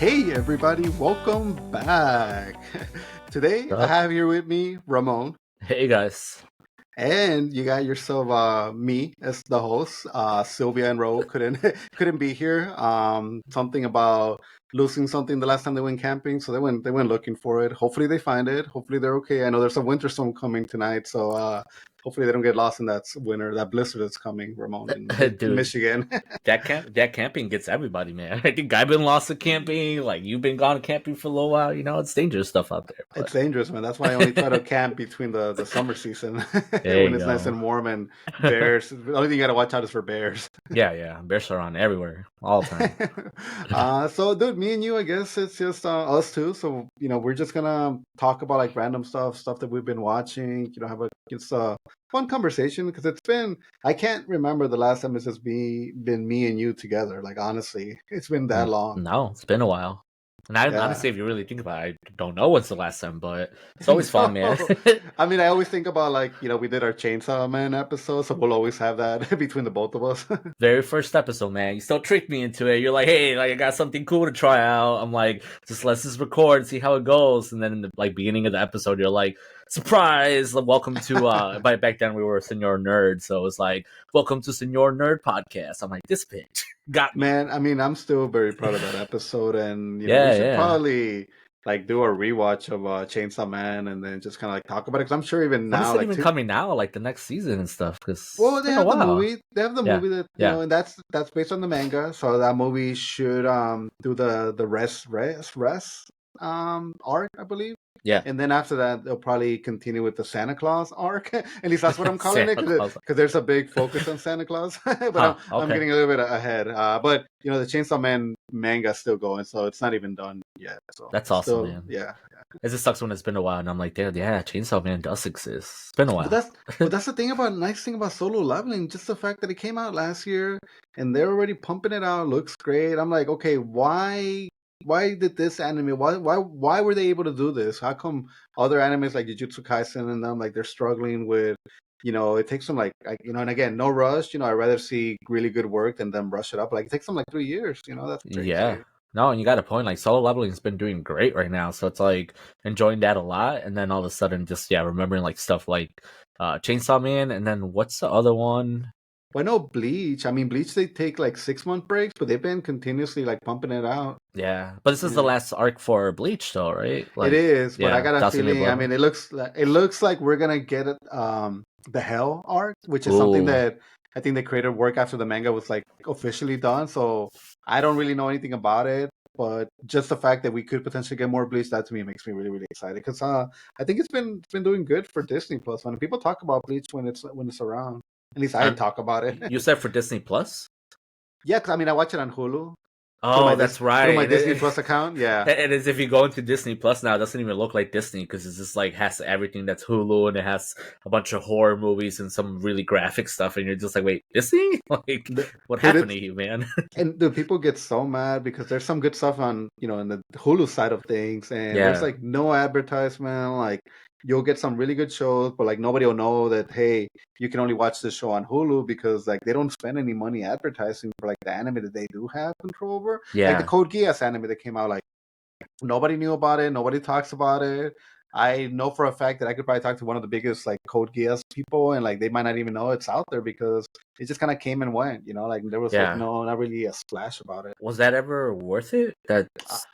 Hey everybody, welcome back. Today I have here with me Ramon, Hey guys. and you got yourself me as the host. Sylvia and Ro couldn't couldn't be here. Something about losing something the last time they went camping, so they went looking for it. Hopefully they find it. Hopefully they're okay. I know there's a winter storm coming tonight, so hopefully they don't get lost in that blizzard that's coming, Ramon, in Dude, Michigan. that camping gets everybody, man. I think I've been lost to camping, like you've been gone camping for a little while, it's dangerous stuff out there. It's But dangerous, man. That's why I only try to camp between the summer season there when you it's nice go. and warm and bears. The only thing you gotta watch out is for bears. Yeah. Bears are on everywhere, all the time. So, dude, me and you, I guess it's just us two. So, we're just gonna talk about like random stuff that we've been watching. Have a fun conversation because I can't remember the last time it's just been me and you together. Like honestly, it's been that long. No, it's been a while. And Yeah. honestly, if you really think about it, I don't know when's the last time, but it's always fun, man. No, I mean, I always think about like we did our Chainsaw Man episode, so we'll always have that between the both of us. Very first episode, man. You still tricked me into it. You're like, hey, like I got something cool to try out. I'm like, let's just record and see how it goes. And then in the beginning of the episode, you're like, surprise! Welcome to back then we were Senor Nerd, so it was like, welcome to Senor Nerd Podcast. I'm like, this bitch got me. Man, I mean, I'm still very proud of that episode, and we should Yeah. probably like do a rewatch of Chainsaw Man, and then just kind of like talk about it. Because I'm sure even When is now, it like, even coming now? Like the next season and stuff? Because well, it's they been a have the while. movie. They have the Yeah. movie that Yeah. and that's based on the manga. So that movie should do the rest arc, I believe. Yeah. And then after that, they'll probably continue with the Santa Claus arc. At least that's what I'm calling it, Santa because Claus. there's a big focus on Santa Claus. But I'm Huh. I'm Okay. getting a little bit ahead. But the Chainsaw Man manga is still going, so it's not even done yet. So That's it's awesome, still, man. yeah. It just sucks when it's been a while, and I'm like, damn, yeah, Chainsaw Man does exist. It's been a But while. that's the thing about nice thing about Solo Leveling, just the fact that it came out last year and they're already pumping it out. Looks great. I'm like, okay, why did this anime? Why were they able to do this? How come other animes like Jujutsu Kaisen and them, like they're struggling with, it takes them and again, no rush. I'd rather see really good work than them rush it up. Like it takes them like 3 years. That's Yeah. crazy. No, and you got a point. Like Solo Leveling's been doing great right now, so it's like enjoying that a lot. And then all of a sudden, just remembering like stuff like Chainsaw Man, and then what's the other one? Well, no, Bleach. I mean, Bleach, they take like 6 month breaks, but they've been continuously like pumping it out. Yeah, but this is the Yeah. last arc for Bleach, though, right? It Like, is, but I yeah, got a Destiny of feeling. I Blood. mean, it looks like we're gonna get it, the Hell arc, which is something Ooh, that I think the creator work after the manga was like officially done. So I don't really know anything about it, but just the fact that we could potentially get more Bleach, that to me makes me really really excited because I think it's been doing good for Disney Plus. When people talk about Bleach when it's around, at least I and talk about it. you said for Disney Plus? Yeah, because I mean I watch it on Hulu through Oh, that's through right. my Disney Plus account. Yeah. And as if you go into Disney Plus now, it doesn't even look like Disney because it's just like has everything that's Hulu and it has a bunch of horror movies and some really graphic stuff, and you're just like, wait, Disney? Like, what Dude, happened to you, man? and the people get so mad because there's some good stuff on, in the Hulu side of things, and there's Yeah, like no advertisement. Like you'll get some really good shows, but like nobody will know that hey, you can only watch this show on Hulu because like they don't spend any money advertising for like the anime that they do have control over. Like the yeah, Code Geass anime that came out, like nobody knew about it. Nobody talks about it. I know for a fact that I could probably talk to one of the biggest like Code Geass people, and like they might not even know it's out there because it just kind of came and went. Like there was like yeah. no, not really a splash about it. Was that ever worth it? That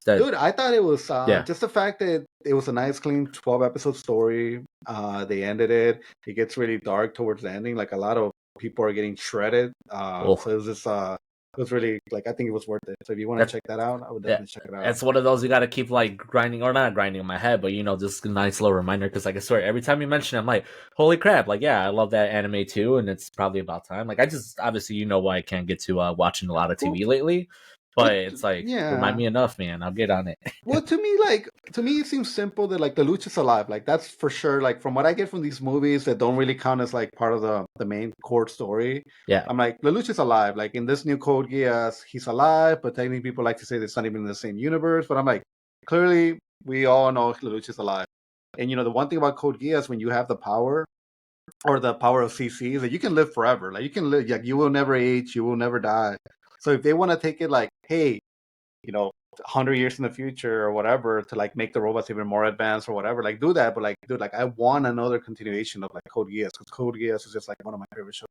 Dude, I thought it was yeah. just the fact that it was a nice, clean 12 episode story. They ended it. It gets really dark towards the ending. Like a lot of people are getting shredded. Oh, So it was just it was really like I think it was worth it. So if you want to that check that out, I would yeah. definitely check it out. It's one of those you got to keep like grinding or not grinding in my head, but just a nice little reminder because like I swear every time you mention it, I'm like, holy crap! Like yeah, I love that anime too, and it's probably about time. Like I just obviously why I can't get to watching a lot of Well, TV lately, but well, it's like remind yeah. me enough, man. I'll get on it. Well, to me, it seems simple that like the Lucha's alive. Like that's for sure. Like from what I get from these movies that don't really count as like part of the main core story, Yeah, I'm like Lelouch's alive. Like in this new Code Geass, he's alive. But technically, people like to say that it's not even in the same universe. But I'm like, clearly, we all know Lelouch's alive. And the one thing about Code Geass, when you have the power or the power of CC, is that you can live forever. Like you can live. Like you will never age. You will never die. So if they want to take it like, hey, 100 years in the future or whatever to like make the robots even more advanced or whatever. Like do that, but like dude, like I want another continuation of like Code Geass because Code Geass is just like one of my favorite shows.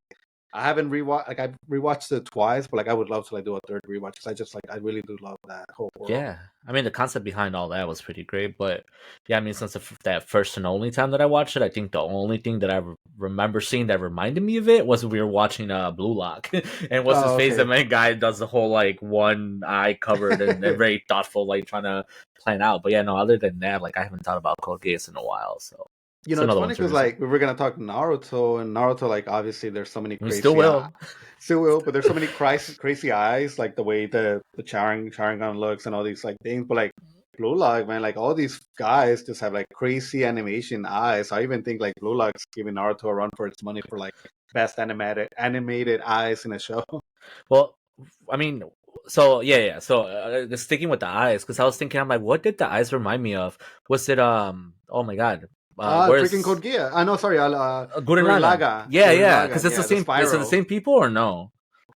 I haven't rewatched like I've rewatched it twice, but like I would love to like do a third rewatch because I really do love that whole world. Yeah, I mean the concept behind all that was pretty great, but yeah, I mean since that first and only time that I watched it, I think the only thing that I remember seeing that reminded me of it was we were watching Blue Lock, and what's his face, Okay. the main guy does the whole like one eye covered and they're very thoughtful, like trying to plan out. But yeah, no, other than that, like I haven't thought about Code Geass in a while, so It's another one funny to because revisit. like we were gonna talk Naruto, and Naruto, like obviously there's so many We still crazy, will. still will, but there's so many crazy eyes, like the way the Sharingan looks and all these like things. But like Blue Lock, man, like all these guys just have like crazy animation eyes. I even think like Blue Lock's giving Naruto a run for its money for like best animated eyes in a show. Well, I mean, so yeah. So sticking with the eyes, because I was thinking, I'm like, what did the eyes remind me of? Was it Oh my god, Freaking where's Code Geass. I know, sorry, Gurren Gurren Lagann? Lagann. Yeah, Gurren because Lagann, it's the yeah, the same. Is it the spiral. same people or no?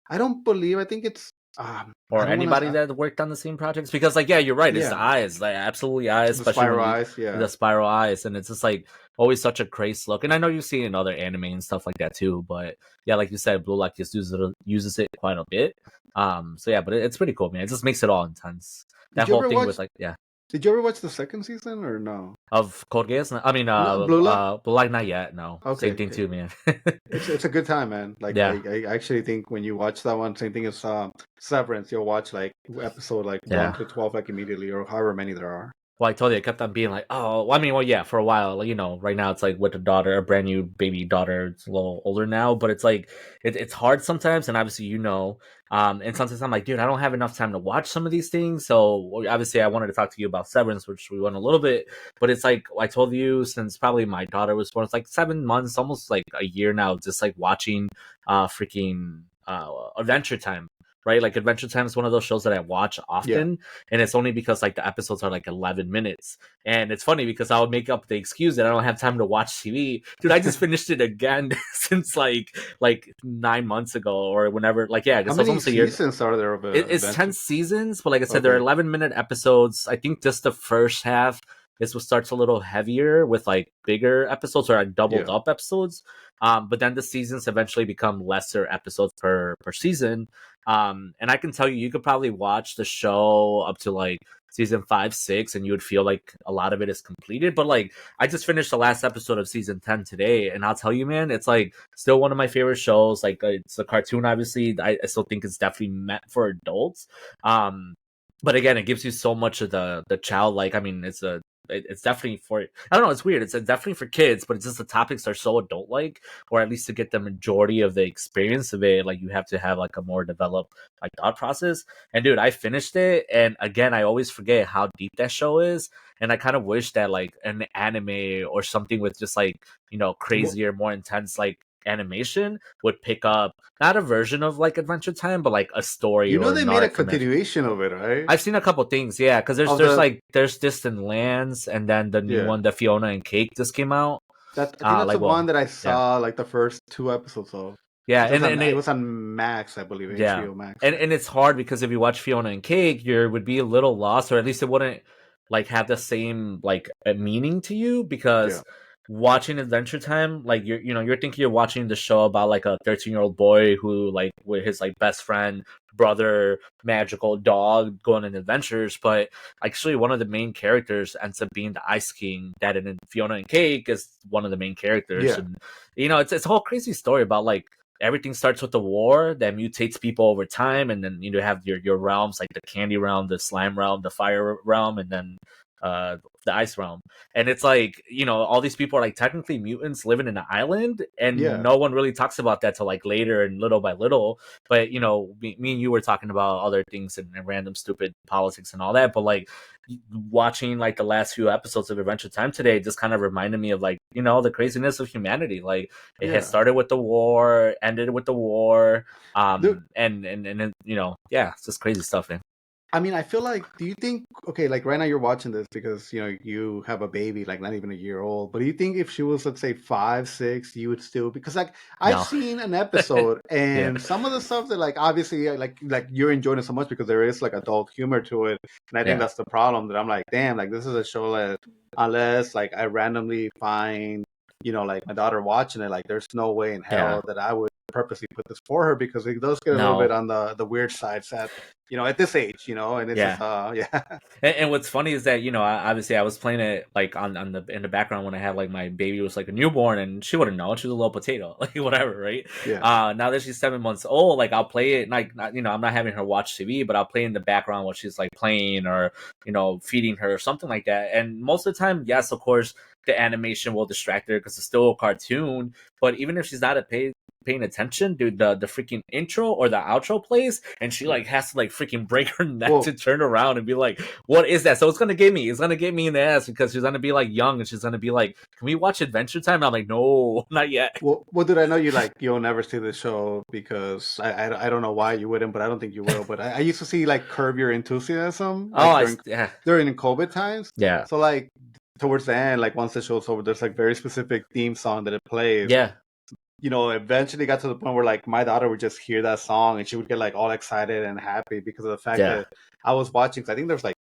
I don't believe. I think it's Or I don't want anybody to. that worked on the same projects? Because like, yeah, you're right. It's the Yeah, eyes, like absolutely eyes, the especially when spiral you eyes. Yeah. the spiral eyes, and it's just like always such a crazy look. And I know you see it in other anime and stuff like that too. But yeah, like you said, Blue Lock just uses it quite a bit. So yeah, but it's pretty cool, man. It just makes it all intense. Did That you whole ever thing watch? with like, yeah. Did you ever watch the second season or no? Of Code Geass? I mean, No, Blue Lock. Blue Light, not yet. No, Okay, same thing okay. too, man. It's a good time, man. Like Yeah, I actually think when you watch that one, same thing as Severance, you'll watch like episode like yeah. 1 to 12 like immediately or however many there are. Well, I told you, I kept on being like, oh, well, I mean, well, yeah, for a while, like, right now it's like with a daughter, a brand new baby daughter. It's a little older now, but it's like, it's hard sometimes. And obviously, and sometimes I'm like, dude, I don't have enough time to watch some of these things. So obviously, I wanted to talk to you about Severance, which we went a little bit, but it's like, I told you since probably my daughter was born, it's like 7 months, almost like a year now, just like watching, freaking, Adventure Time. Right, like Adventure Time is one of those shows that I watch often, and it's only because like the episodes are like 11 minutes, and it's funny because I would make up the excuse that I don't have time to watch TV. Dude, I just finished it again since like 9 months ago or whenever. Like yeah, How it's many almost a year. seasons are there of It's 10 Adventure? seasons, but like I said, they're Okay. 11-minute episodes. I think just the first half is what starts a little heavier with like bigger episodes or like doubled Yeah. up episodes. But then the seasons eventually become lesser episodes per season. And I can tell you, you could probably watch the show up to like season 5, 6, and you would feel like a lot of it is completed. But like, I just finished the last episode of season 10 today, and I'll tell you, man, it's like still one of my favorite shows. Like, it's a cartoon, obviously. I still think it's definitely meant for adults. But again, it gives you so much of the childlike. I mean, it's definitely for, I don't know, it's weird. It's definitely for kids, but it's just the topics are so adult like, or at least to get the majority of the experience of it, like you have to have like a more developed like thought process. And dude, I finished it, and again, I always forget how deep that show is, and I kind of wish that like an anime or something with just like Well, crazier, more intense like animation would pick up not a version of like Adventure Time, but like a story or they an made a arc from it. continuation of it, right? I've seen a couple things, yeah, because Of there's the like there's Distant Lands, and then the new Yeah. one, the Fiona and Cake, just came out. That I think that's the Like, one well, that I yeah, saw like the first 2 episodes of. yeah, It was and it it, was on Max, I believe, yeah, HBO Max. and it's hard because if you watch Fiona and Cake, you would be a little lost, or at least it wouldn't like have the same like meaning to you Yeah. because watching Adventure Time, like you're thinking you're watching the show about like a 13-year-old boy who like with his like best friend, brother, magical dog going on adventures, but actually one of the main characters ends up being the Ice King that in Fiona and Cake is one of the main characters, Yeah. and it's a whole crazy story about like everything starts with the war that mutates people over time, and then have your realms like the candy realm, the slime realm, the fire realm, and then the ice realm. And it's like all these people are like technically mutants living in an island, and Yeah. no one really talks about that till like later and little by little. But me and you were talking about other things and random stupid politics and all that, but like watching like the last few episodes of Adventure Time today just kind of reminded me of like the craziness of humanity. Like it had Yeah. started with the war, ended with the war, Dude, and yeah, it's just crazy stuff, man. I mean, I feel like, do you think, okay, like right now you're watching this because, you have a baby, like not even a year old, but do you think if she was, let's say, 5, 6, you would still, because like I've No. seen an episode Yeah. and some of the stuff that like obviously like you're enjoying it so much because there is like adult humor to it. And I think Yeah. that's the problem that I'm like, damn, like this is a show that unless like I randomly find, like my daughter watching it, like there's no way in Yeah. hell that I would purposely put this for her because it does get a little bit No. on the weird side at this age, and it's Yeah. just yeah. And what's funny is that obviously I was playing it like on the in the background when I had like my baby was like a newborn, and she wouldn't know, she was a little potato, like whatever, right? Yeah. Now that she's 7 months old, like I'll play it, like I'm not having her watch TV, but I'll play in the background while she's like playing or feeding her or something like that. And most of the time, yes, of course, the animation will distract her because it's still a cartoon. But even if she's not paying attention, dude, the freaking intro or the outro plays, and she like has to like freaking break her neck to turn around and be like, what is that? So it's gonna get me in the ass because she's gonna be like young and she's gonna be like, can we watch Adventure Time? And I'm like, no, not yet. Well, dude, I know you'll never see this show because I don't know why you wouldn't, but I don't think you will. But I used to see like Curb Your Enthusiasm like during COVID times. Yeah. So like towards the end, like once the show's over, there's like very specific theme song that it plays. Yeah. Eventually got to the point where like my daughter would just hear that song and she would get like all excited and happy because of the fact that I was watching. Cause I think there's like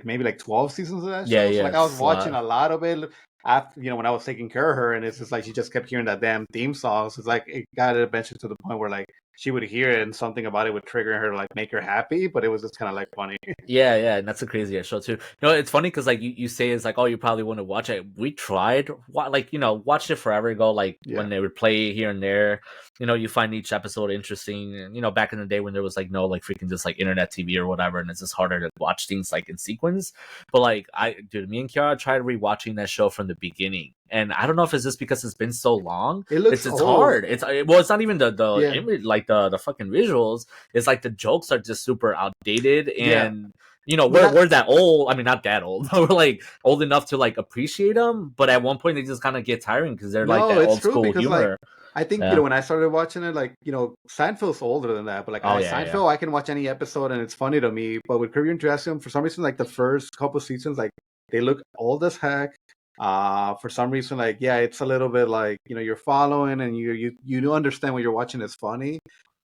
maybe like 12 seasons of that show. Yeah, so, yeah. like I was watching a lot of it after when I was taking care of her, and it's just like she just kept hearing that damn theme song. So it's like it got eventually to the point where like she would hear it and something about it would trigger her to like make her happy, but it was just kind of like funny. Yeah, and that's a crazy show too. It's funny because like you say it's like, oh, you probably wouldn't watch it. We tried, like watched it forever ago, like when they would play here and there. You find each episode interesting, and back in the day when there was like no like freaking just like internet TV or whatever, and it's just harder to watch things like in sequence. But like me and Kiara tried rewatching that show from the beginning, and I don't know if it's just because it's been so long. It's hard. It's not even the image, like the fucking visuals. It's like the jokes are just super outdated, and we're that old. I mean, not that old. We're like old enough to like appreciate them, but at one point they just kind of get tiring because they're like that old school humor. Like, I think when I started watching it, like Seinfeld's older than that, but like Seinfeld, I can watch any episode and it's funny to me. But with Curb Your Enthusiasm, for some reason, like the first couple seasons, like they look old as heck. For some reason, like it's a little bit like you're following and you do understand what you're watching is funny.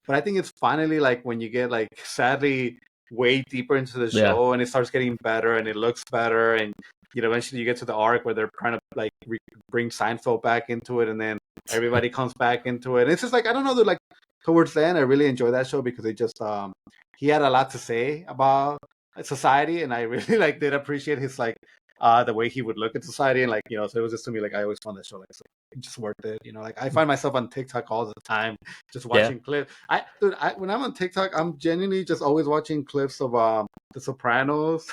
But I think it's finally like when you get like sadly way deeper into the show and it starts getting better and it looks better, and eventually you get to the arc where they're trying to like bring Seinfeld back into it, and then everybody comes back into it. And it's just like I don't know, like towards the end I really enjoyed that show because it just he had a lot to say about society, and I really like did appreciate his like the way he would look at society, and like so it was just to me like I always found that show like just worth it. Like I find myself on TikTok all the time just watching clips. When I'm on TikTok, I'm genuinely just always watching clips of The Sopranos,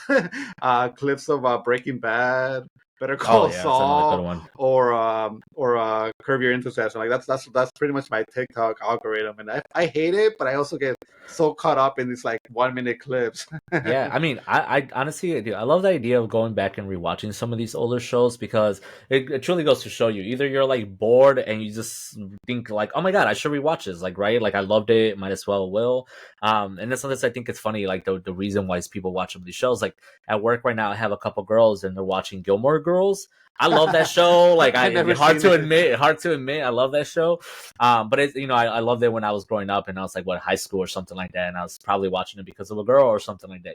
clips of Breaking Bad, Better Call Saul, or Curb Your Enthusiasm. Like that's pretty much my TikTok algorithm, and I hate it, but I also get so caught up in these like 1-minute clips. Yeah, I mean, I honestly, dude, I love the idea of going back and rewatching some of these older shows because it truly goes to show you either you're like bored and you just think like, oh my god, I should rewatch this, like right, like I loved it, might as well will. And that's something I think it's funny, like the reason why people watch some of these shows. Like at work right now, I have a couple girls and they're watching Gilmore Girls. I love that show. Like hard to admit, I love that show. But it's I loved it when I was growing up and I was like high school or something like that, and I was probably watching it because of a girl or something like that,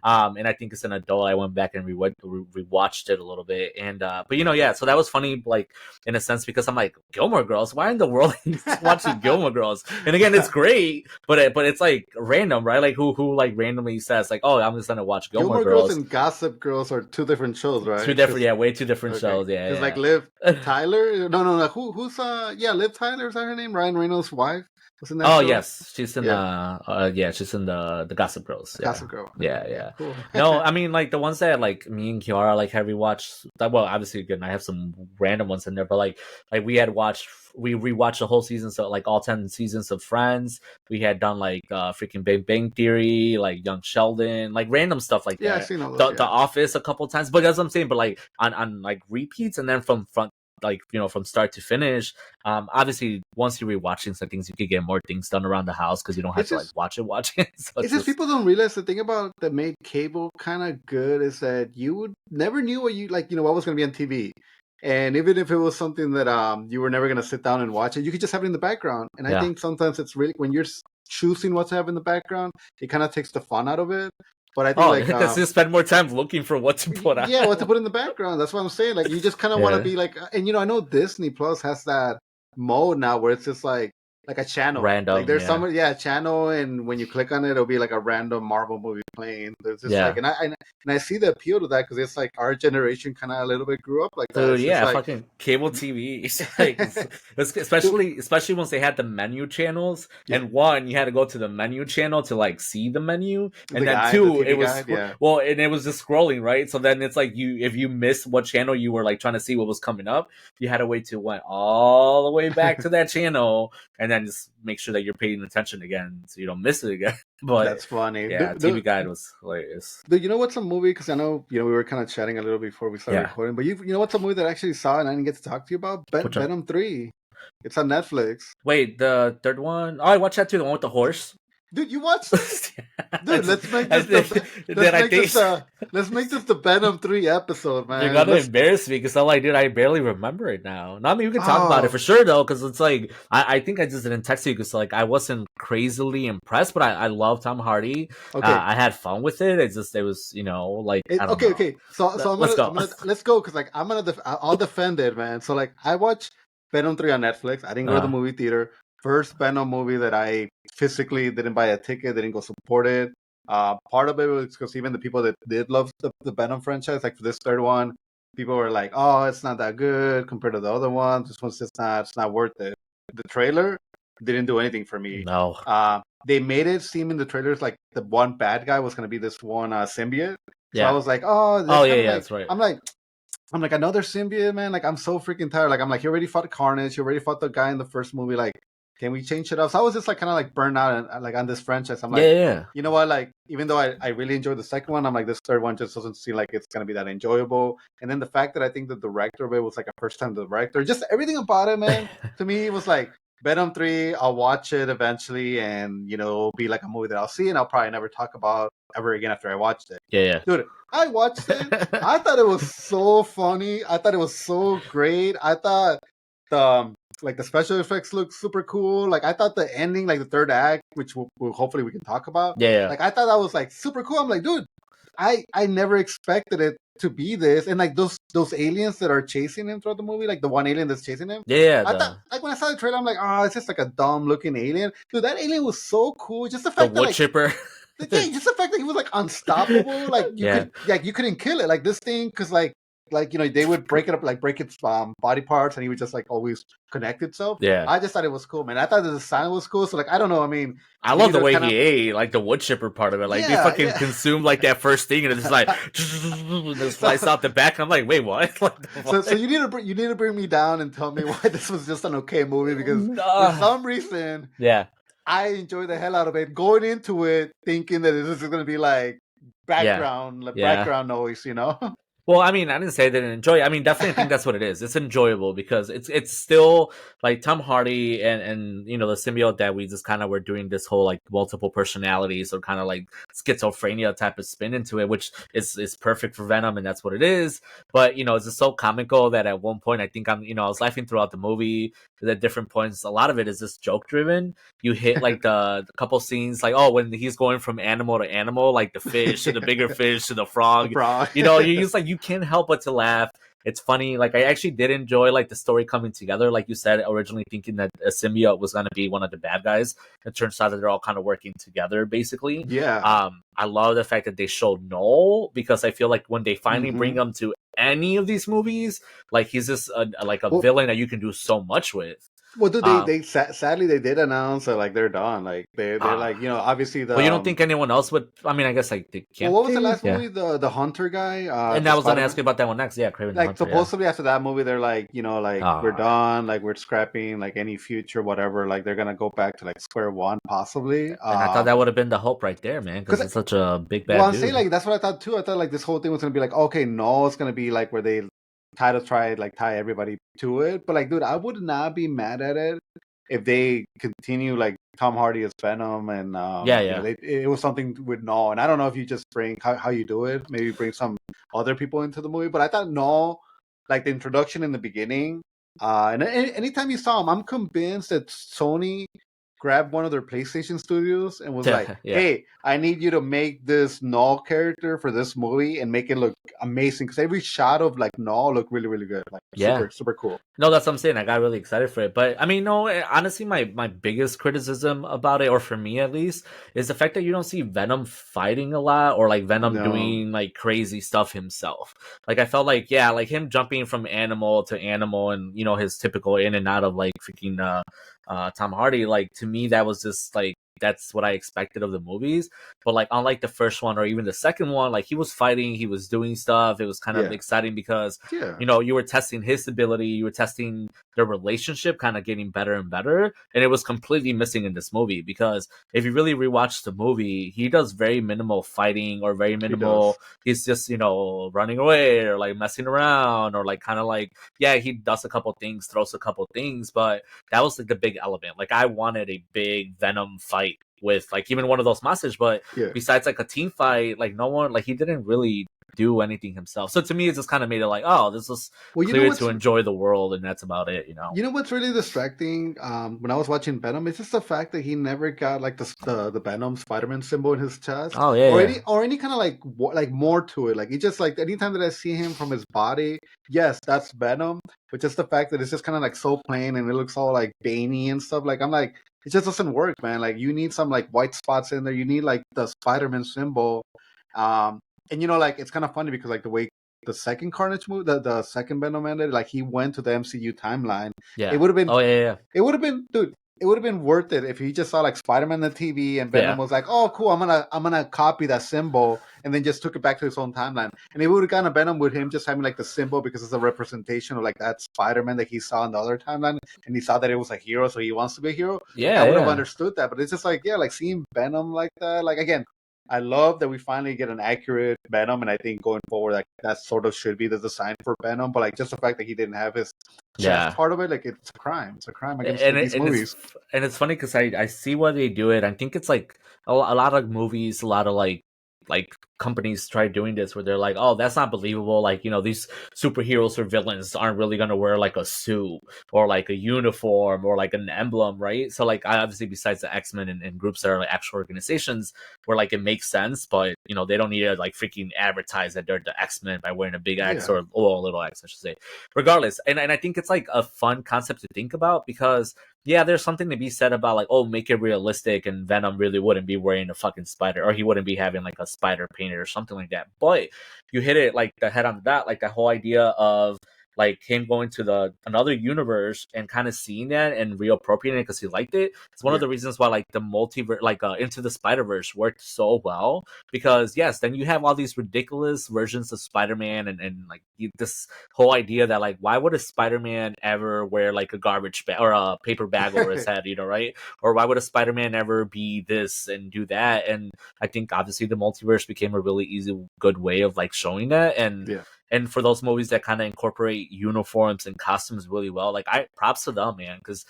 And I think as an adult, I went back and rewatched it a little bit, and but so that was funny, like in a sense, because I'm like, Gilmore Girls, why in the world are you watching Gilmore Girls? And again, it's great, but it's like random, right? Like who like randomly says like, oh, I'm just gonna watch Gilmore Girls. And Gossip Girls are two different shows, right? Two different, way too different shows, Because like Liv Tyler, no, who's Liv Tyler, is that her name? Ryan Reynolds' wife was in that show? Yes, she's in she's in the Gossip Girls. Gossip Girl. Yeah. Cool. No, I mean like the ones that like me and Kiara like have rewatched. Well, obviously again, I have some random ones in there, but like we rewatched the whole season, so like all 10 seasons of Friends. We had done like freaking Big Bang Theory, like Young Sheldon, like random stuff like that. Yeah, I've seen all those. The Office a couple times, but that's what I'm saying. But like on like repeats, and then from like from start to finish. Obviously, once you rewatch things, like things you could get more things done around the house because you don't have It's to like just watch it. So it's just people don't realize the thing about that made cable kind of good is that you would never knew what you like, what was going to be on TV. And even if it was something that you were never going to sit down and watch it, you could just have it in the background. And I Yeah. think sometimes it's really when you're choosing what to have in the background, it kind of takes the fun out of it. But I think like because you spend more time looking for what to put on. yeah, what to put in the background. That's what I'm saying. Like you just kind of want to be like, and I know Disney Plus has that mode now where it's just like a channel. Random, like there's yeah. a channel, and when you click on it, it'll be like a random Marvel movie playing. It's just like, and I see the appeal to that because it's like our generation kind of a little bit grew up like that. Dude, It's just yeah, like, fucking cable TV. Especially once they had the menu channels, yeah, and one, you had to go to the menu channel to like see the menu, and then the two, it TV was guide, yeah. well, and it was just scrolling, right? So then it's like if you missed what channel you were like trying to see what was coming up, you had to wait to went all the way back to that channel, and then just make sure that you're paying attention again so you don't miss it again. But That's funny. yeah, TV Guide was hilarious. Dude, you know what's a movie? Because I know we were kind of chatting a little before we started recording. But you know what's a movie that I actually saw and I didn't get to talk to you about? Venom 3. It's on Netflix. Wait, the third one? Oh, I watched that too. The one with the horse. Dude, you watched it? Dude, let's make this the Venom 3 episode, man. You're gonna embarrass me because I'm like, dude, I barely remember it now. I mean, we can talk about it for sure though, because it's like I think I just didn't text you because like I wasn't crazily impressed, but I love Tom Hardy. Okay, I had fun with it. It was like I don't know. Okay. So let's go because like I'll defend it, man. So like I watched Venom 3 on Netflix. I didn't go to the movie theater. First Venom movie that I physically didn't buy a ticket, didn't go support it. Part of it was because even the people that did love the Venom franchise, like for this third one, people were like, "Oh, it's not that good compared to the other ones. This one's just it's not worth it." The trailer didn't do anything for me. No. They made it seem in the trailers like the one bad guy was going to be this one symbiote. So yeah. I was like, that's right. I'm like another symbiote, man. Like I'm so freaking tired. Like I'm like, you already fought Carnage. You already fought the guy in the first movie. Like, can we change it up? So I was just like kind of like burned out and like on this franchise. I'm like, you know what? Like even though I really enjoyed the second one, I'm like this third one just doesn't seem like it's gonna be that enjoyable. And then the fact that I think the director of it was like a first time director, just everything about it, man, to me it was like Venom 3. I'll watch it eventually, and it'll be like a movie that I'll see and I'll probably never talk about ever again after I watched it. Yeah. Dude, I watched it. I thought it was so funny. I thought it was so great. I thought the special effects look super cool. Like I thought the ending, like the third act, which we'll hopefully we can talk about. Yeah. Like I thought that was like super cool. I'm like, dude, I never expected it to be this. And like those aliens that are chasing him throughout the movie, like the one alien that's chasing him. Yeah. I thought like when I saw the trailer, I'm like, it's just like a dumb looking alien. Dude, that alien was so cool. Just the fact the wood chipper. Yeah, just the fact that he was like unstoppable. Like you couldn't kill it. Like this thing, because like they would break it up, like break its body parts, and he would just like always connect itself. Yeah, I just thought it was cool, man. I thought the design was cool. So like I don't know. I mean, I love the way he ate, like the wood chipper part of it. Like they fucking consumed like that first thing, and it's just like just slice out the back. I'm like, wait, what? So you need to bring me down and tell me why this was just an okay movie, because for some reason, I enjoyed the hell out of it. Going into it thinking that this is going to be like background noise, Well, I mean, I didn't say I didn't enjoy it. I mean, definitely think that's what it is. It's enjoyable because it's still like Tom Hardy and the symbiote that we just kind of were doing this whole like multiple personalities or kind of like schizophrenia type of spin into it, which is perfect for Venom, and that's what it is. But it's just so comical that at one point I think I was laughing throughout the movie at different points. A lot of it is just joke driven. You hit like the couple scenes like when he's going from animal to animal, like the fish to the bigger fish to the frog. You use like you can't help but to laugh. It's funny. Like I actually did enjoy like the story coming together. Like you said, originally thinking that a symbiote was going to be one of the bad guys. It turns out that they're all kind of working together, basically. Yeah. I love the fact that they showed Noel, because I feel like when they finally bring him to any of these movies, like he's just a villain that you can do so much with. Well, dude, they sadly they did announce that like they're done. Like they're like obviously the. Well, you don't think anyone else would? I mean, I guess like they can't. Well, what was the last movie? The Hunter guy. And I was going to ask you about that one next. Yeah, Kraven like the Hunter, supposedly after that movie, they're like we're done. Like we're scrapping like any future whatever. Like they're gonna go back to like square one possibly. And I thought that would have been the hope right there, man, because it's such a big bad. Well, I'm saying like that's what I thought too. I thought like this whole thing was gonna be like, okay, no, it's gonna be like where they tie everybody to it. But like, dude, I would not be mad at it if they continue like Tom Hardy as Venom, and Yeah. it was something with Null. And I don't know if you just bring how you do it, maybe bring some other people into the movie. But I thought Null, like the introduction in the beginning, and anytime you saw him, I'm convinced that Sony grabbed one of their PlayStation studios and was like, Yeah. "Hey, I need you to make this Null character for this movie and make it look amazing." Because every shot of like Null looked really, really good, like Yeah. super cool. No, that's what I'm saying. I got really excited for it. But I mean, no, honestly, my biggest criticism about it, or for me at least, is the fact that you don't see Venom fighting a lot, or like Venom No, doing like crazy stuff himself. Like I felt like, yeah, like him jumping from animal to animal, and his typical in and out of like freaking Tom Hardy. Like to me, that was just like that's what I expected of the movies. But like unlike the first one or even the second one, like he was fighting, he was doing stuff. It was kind of yeah, exciting because yeah, you were testing his ability, you were testing their relationship kind of getting better and better, and it was completely missing in this movie. Because if you really rewatch the movie, he does very minimal fighting, or very he does. minimal, he's just running away or like messing around, or like kind of like, yeah, he does a couple things, throws a couple things, but that was like the big element. Like I wanted a big Venom fight with like even one of those monsters, but Yeah. besides like a team fight, like no one, like he didn't really do anything himself. So to me, it just kind of made it like, oh, this is Well, clear to enjoy the world, and that's about it. you know what's really distracting? When I was watching Venom, it's just the fact that he never got like the Venom Spider-Man symbol in his chest, Oh yeah, yeah. or any kind of like more to it. Like he just like anytime that I see him from his body, yes, that's Venom. But just the fact that it's just kind of like so plain and it looks all like veiny and stuff. Like I'm like, it just doesn't work, man. Like you need some like white spots in there. You need like the Spider-Man symbol. Um, and like it's kind of funny because like the way the second Carnage movie, the second Venom ended, like he went to the MCU timeline. It Yeah. would have been, Oh yeah, it would have been, dude. It would have been worth it if he just saw like Spider-Man on the TV and Venom yeah. was like, "Oh, cool, I'm gonna copy that symbol," and then just took it back to his own timeline. And it would have gotten a Venom with him just having like the symbol because it's a representation of like that Spider-Man that he saw in the other timeline, and he saw that it was a hero, so he wants to be a hero. Like Yeah, I would have yeah. understood that, but it's just like, yeah, like seeing Venom like that. Like again, I love that we finally get an accurate Venom, and I think going forward, like that sort of should be the design for Venom. But like just the fact that he didn't have his chest Yeah. part of it, like it's a crime. It's a crime against And these movies. it's funny because I see why they do it. I think it's like a lot of movies, a lot of like companies try doing this where they're like, oh, that's not believable. Like, these superheroes or villains aren't really gonna wear like a suit or like a uniform or like an emblem, right? So like obviously besides the X-Men and groups that are like actual organizations where like it makes sense, but they don't need to like freaking advertise that they're the X-Men by wearing a big X Yeah, or a little X, I should say. Regardless, and I think it's like a fun concept to think about because yeah, there's something to be said about like, oh, make it realistic, and Venom really wouldn't be wearing a fucking spider, or he wouldn't be having like a spider painted or something like that. But you hit it like the head on the dot, like the whole idea of like him going to another universe and kind of seeing that and reappropriating it because he liked it. It's one of yeah, the reasons why like the multiverse, like Into the Spider-Verse worked so well because yes, then you have all these ridiculous versions of Spider-Man and like this whole idea that like why would a Spider-Man ever wear like a garbage bag or a paper bag over his head, right? Or why would a Spider-Man ever be this and do that? And I think obviously the multiverse became a really easy, good way of like showing that. yeah. And for those movies that kind of incorporate uniforms and costumes really well, like I props to them, man, because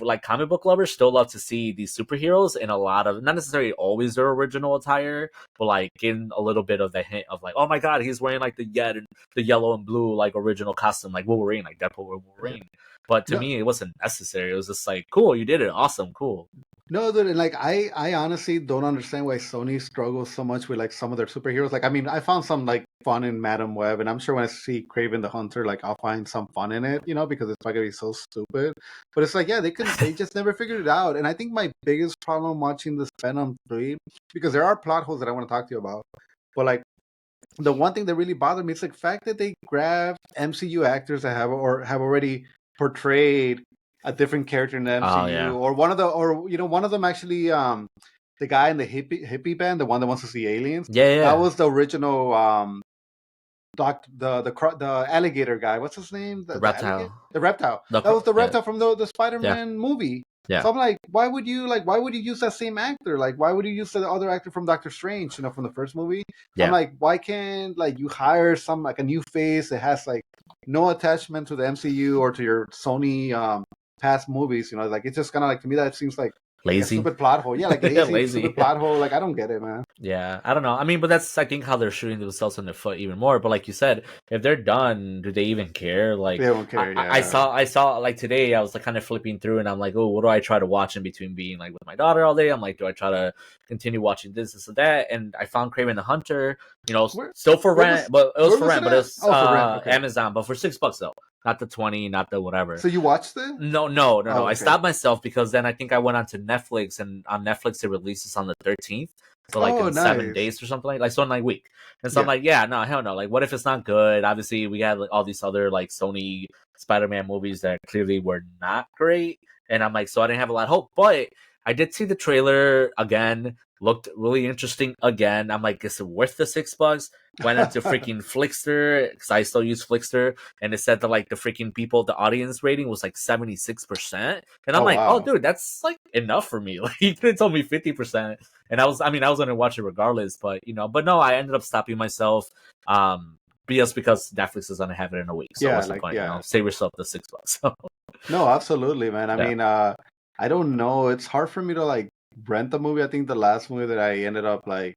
like comic book lovers still love to see these superheroes in a lot of not necessarily always their original attire, but like in a little bit of the hint of like, oh my god, he's wearing like the yellow and blue like original costume like Wolverine, like Deadpool or Yeah. Wolverine. But to No, me, it wasn't necessary. It was just like, cool, you did it, awesome, cool. no, dude, and like I honestly don't understand why Sony struggles so much with like some of their superheroes. Like, I mean, I found some like fun in Madam Web, and I'm sure when I see Craven the Hunter, like I'll find some fun in it, because it's not gonna be so stupid. But it's like, yeah, they just never figured it out. And I think my biggest problem watching this Venom 3, because there are plot holes that I want to talk to you about, but like the one thing that really bothered me is the fact that they grabbed MCU actors that have already portrayed a different character in the Oh MCU, yeah, or one of them actually, the guy in the hippie band, the one that wants to see aliens. yeah, That yeah. was the original the alligator guy. What's his name? The The alligator, reptile, the reptile. the That was the yeah, reptile from the yeah. Spider-Man movie. Yeah. So I'm like, why would you use that same actor? Like, why would you use the other actor from Doctor Strange, from the first movie? I'm Yeah. like, why can't you hire some like a new face that has like no attachment to the MCU or to your Sony past movies? Like it's just kind of like, to me, that seems like a Lazy. stupid plot hole. Yeah, like lazy, Lazy. stupid plot hole. Like I don't get it, man. Yeah, I don't know. I mean, but that's, I think, how they're shooting themselves in the foot even more. But like you said, if they're done, do they even care? Like, They don't care. Yeah. I saw like today, I was like kind of flipping through, and I'm like, oh, what do I try to watch in between being like with my daughter all day? I'm like, do I try to continue watching this or that? And I found Craven the Hunter, still for rent, but it was where for was rent, it but it at? was Oh, for rent. Okay. Amazon, but for $6 though, not the 20, not the whatever. So you watched it? No. Oh, I okay. stopped myself because then I think I went onto Netflix, and on Netflix it releases on the 13th. So like in 7 nice. days or something so in like week. And so I'm Yeah. like, yeah, no, hell no. Like, what if it's not good? Obviously, we had like all these other like Sony Spider-Man movies that clearly were not great. And I'm like, so I didn't have a lot of hope. But I did see the trailer again. Looked really interesting again. I'm like, is it worth the $6? Went into freaking Flickster, because I still use Flickster, and it said that like the freaking the audience rating was like 76%. And I'm like, wow. oh dude, that's like enough for me. Like, you could have told me 50%. And I was gonna watch it regardless, but no, I ended up stopping myself. Just because Netflix is gonna have it in a week. So what's the point? Save yourself the $6. No, absolutely, man. I mean, I don't know. It's hard for me to like rent a movie. I think the last movie that I ended up like,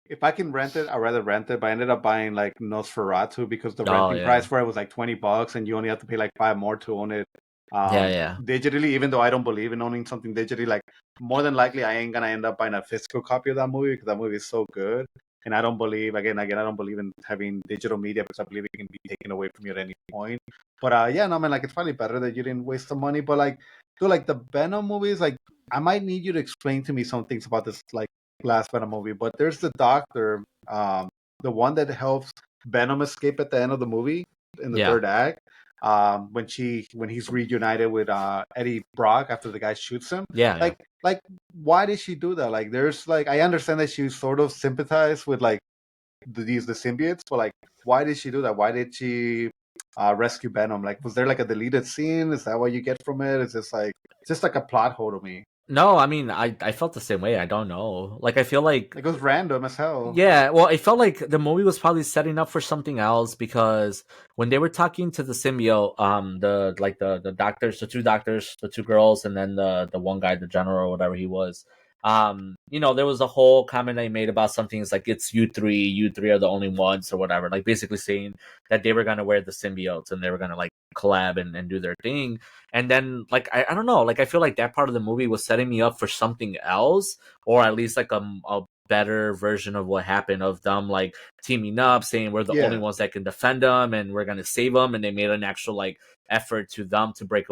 if I can rent it, I'd rather rent it. But I ended up buying like Nosferatu because the renting price for it was like $20, and you only have to pay like $5 more to own it. Digitally, even though I don't believe in owning something digitally, like more than likely I ain't gonna end up buying a physical copy of that movie because that movie is so good. And I don't believe, again, I don't believe in having digital media because I believe it can be taken away from you at any point. But yeah, no, man, like it's probably better that you didn't waste the money. But like, dude, like the Venom movies, like I might need you to explain to me some things about this like last Venom movie. But there's the doctor, the one that helps Venom escape at the end of the movie in the third act. When he's reunited with Eddie Brock after the guy shoots him. Like why did she do that? Like there's like, I understand that she sort of sympathized with like the symbiotes, but like why did she do that? Why did she rescue Venom? Like was there like a deleted scene? Is that what you get from it? It's just like a plot hole to me. No, I mean, I felt the same way. I don't know. Like, I feel like it was random as hell. Yeah, well, it felt like the movie was probably setting up for something else, because when they were talking to the symbiote, the doctors, the two doctors, the two girls, and then the one guy, the general or whatever he was, there was a whole comment they made about something. It's like, it's you three are the only ones or whatever. Like basically saying that they were gonna wear the symbiotes and they were gonna like collab and do their thing. And then like I don't know, like I feel like that part of the movie was setting me up for something else, or at least like a better version of what happened, of them like teaming up, saying we're the only ones that can defend them and we're gonna save them, and they made an actual like effort to them to break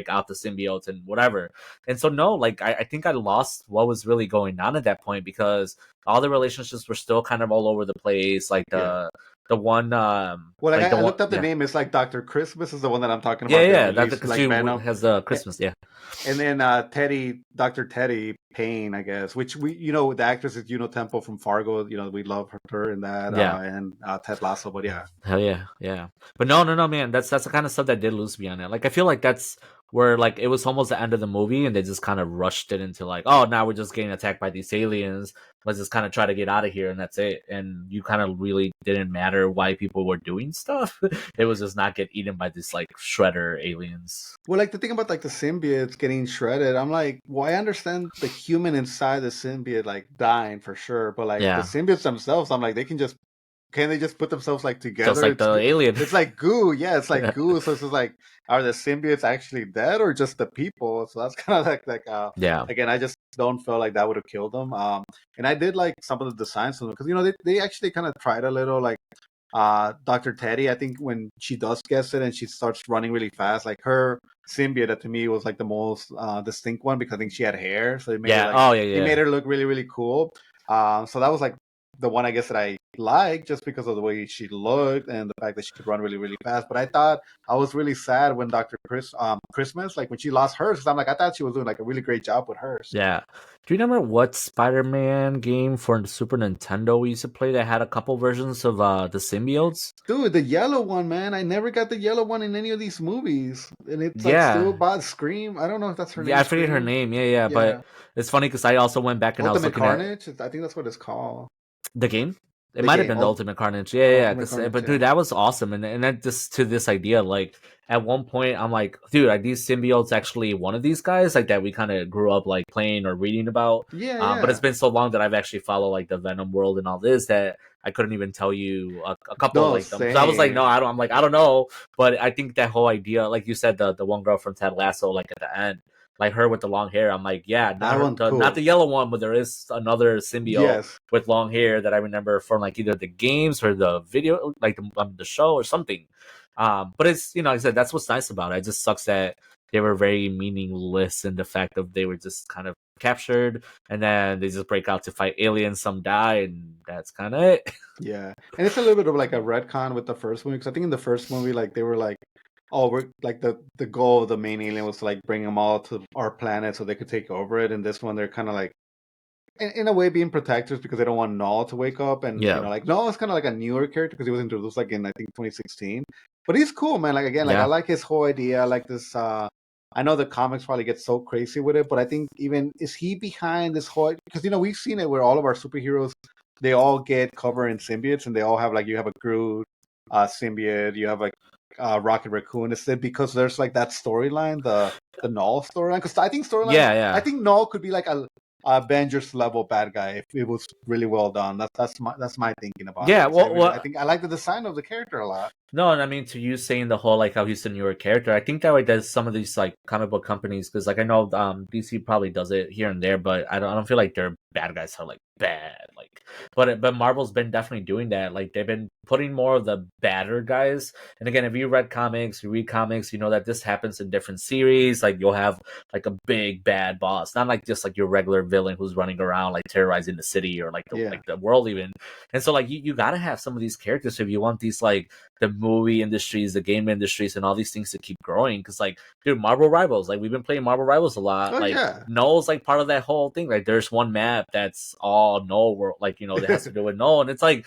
out the symbiotes and whatever. And so no, like I think I lost what was really going on at that point, because all the relationships were still kind of all over the place. Like the one I looked up the name. It's like Dr. Christmas is the one that I'm talking about. That's because like Venom has the Christmas. And then Dr. Teddy Payne, I guess, which we, the actress is Juno Temple from Fargo. We love her in that. And Ted Lasso. But yeah. Hell yeah. But no, man. That's the kind of stuff that did lose me on it. Like I feel like that's where like it was almost the end of the movie, and they just kind of rushed it into like, oh, now we're just getting attacked by these aliens. Let's just kind of try to get out of here, and that's it. And you kind of really didn't matter why people were doing stuff. It was just not get eaten by these like shredder aliens. Well, like the thing about like the symbiotes getting shredded, I'm like, well, I understand the human inside the symbiote like dying for sure, but like the symbiotes themselves, I'm like, can they just put themselves like together? Just like the alien. It's like goo. Yeah, it's like goo. So it's just like, are the symbiotes actually dead or just the people? So that's kind of like again, I just don't feel like that would have killed them. And I did like some of the designs of them because they actually kind of tried a little like Dr. Teddy. I think when she does guess it and she starts running really fast, like her symbiote to me was like the most distinct one because I think she had hair, so it made it made her look really really cool. So that was like the one I guess that I liked just because of the way she looked and the fact that she could run really, really fast. But I thought I was really sad when Christmas, like when she lost hers, because I'm like, I thought she was doing like a really great job with hers. Yeah. Do you remember what Spider-Man game for the Super Nintendo we used to play that had a couple versions of the symbiotes? Dude, the yellow one, man. I never got the yellow one in any of these movies. And it's like still Yeah. about Scream. I don't know if that's her Yeah, name, I forget her Scream. name. Yeah. Yeah. But it's funny because I also went back and I was Ultimate looking at Carnage? I think that's what it's called. the game. It The might have game. been the Ultimate Carnage. Yeah. Ultimate Carnage, But yeah. dude, that was awesome. And then just to this idea, like at one point, I'm like, dude, are these symbiotes actually one of these guys like that we kind of grew up like playing or reading about? Yeah, But it's yeah. been so long that I've actually followed like the Venom world and all this that I couldn't even tell you a couple No, like them. So I was like, same. no, I don't. I'm like, I don't know. But I think that whole idea, like you said, the one girl from Ted Lasso, like at the end, like her with the long hair. I'm like, yeah, not That her, one's not cool. the yellow one, but there is another symbiote Yes. with long hair that I remember from like either the games or the video, like the show or something. But it's like I said, that's what's nice about it. It just sucks that they were very meaningless in the fact of they were just kind of captured and then they just break out to fight aliens. Some die, and that's kind of it. Yeah. And it's a little bit of like a retcon with the first movie, because I think in the first movie, like they were like, oh, we're like the goal of the main alien was to like bring them all to our planet so they could take over it. And this one, they're kind of like, in a way, being protectors because they don't want Null to wake up. And Yeah, like Null is kind of like a newer character because he was introduced like in I think 2016. But he's cool, man. Like again, like I yeah, like his whole idea. I like this. I know the comics probably get so crazy with it, but I think even is he behind this whole? Because we've seen it where all of our superheroes they all get covered in symbiotes, and they all have like you have a Groot symbiote, you have like Rocket Raccoon. Is it because there's like that storyline, the Null storyline? Because I think I yeah. think Null could be like a Avengers level bad guy if it was really well done. That's my thinking about it. Yeah, 'Cause I well, think I like the design of the character a lot. no, and I mean to you saying the whole like how he's a newer character, I think that way does some of these like comic book companies because like I know DC probably does it here and there, but I don't feel like their bad guys are like bad like, but Marvel's been definitely doing that. Like they've been putting more of the badder guys. And again, if you read comics, you read comics, you know that this happens in different series. Like you'll have like a big bad boss, not like just like your regular villain who's running around like terrorizing the city or like Yeah, the world even. And so like you gotta have some of these characters if you want these like the movie industries, the game industries, and all these things to keep growing. Because like, dude, Marvel Rivals, like we've been playing Marvel Rivals a lot. oh Like, yeah, Null's like part of that whole thing. Like, there's one map that's all Null world, like that has to do with Null, and it's like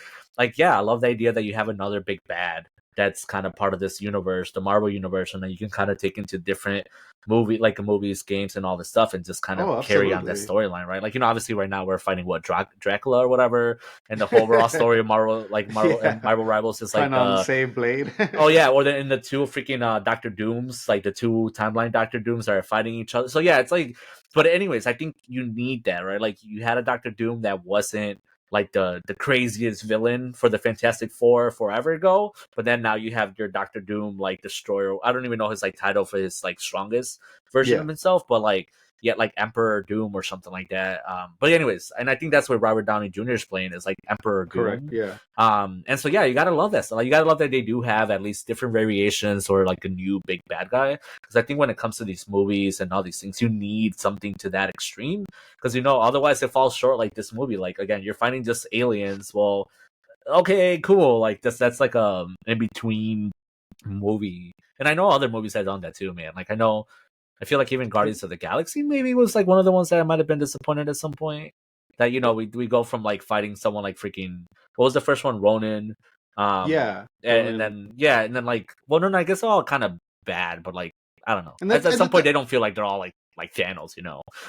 yeah, I love the idea that you have another big bad that's kind of part of this universe, the Marvel universe, and then you can kind of take into different movies, games, and all this stuff, and just kind of oh carry on that absolutely, storyline, right? Like obviously right now we're fighting what Dracula or whatever, and the whole overall story of Marvel and yeah. Marvel Rivals is Trying like on save Blade. oh yeah, or in the two freaking Doctor Dooms, like the two timeline Doctor Dooms are fighting each other. So yeah, it's like, but anyways, I think you need that, right? Like you had a Doctor Doom that wasn't like the craziest villain for the Fantastic Four forever ago, but then now you have your Doctor Doom like destroyer. I don't even know his like title for his like strongest version Yeah, of himself, but like yeah, like Emperor Doom or something like that. But anyways, and I think that's what Robert Downey Jr. is playing is like Emperor correct. Doom. Yeah, And so yeah, you gotta love that stuff. Like, you gotta love that they do have at least different variations or like a new big bad guy. Because I think when it comes to these movies and all these things, you need something to that extreme. Because otherwise it falls short. Like this movie, like again, you're fighting just aliens. Well, okay, cool. Like that's like a in between movie. And I know other movies have done that too, man. Like I feel like even Guardians of the Galaxy maybe was like one of the ones that I might have been disappointed at some point. That we go from like fighting someone like freaking what was the first one, Ronin, yeah. and then yeah, and then like well no, I guess they're all kind of bad, but like I don't know. And At that's some point they don't feel like they're all like Thanos,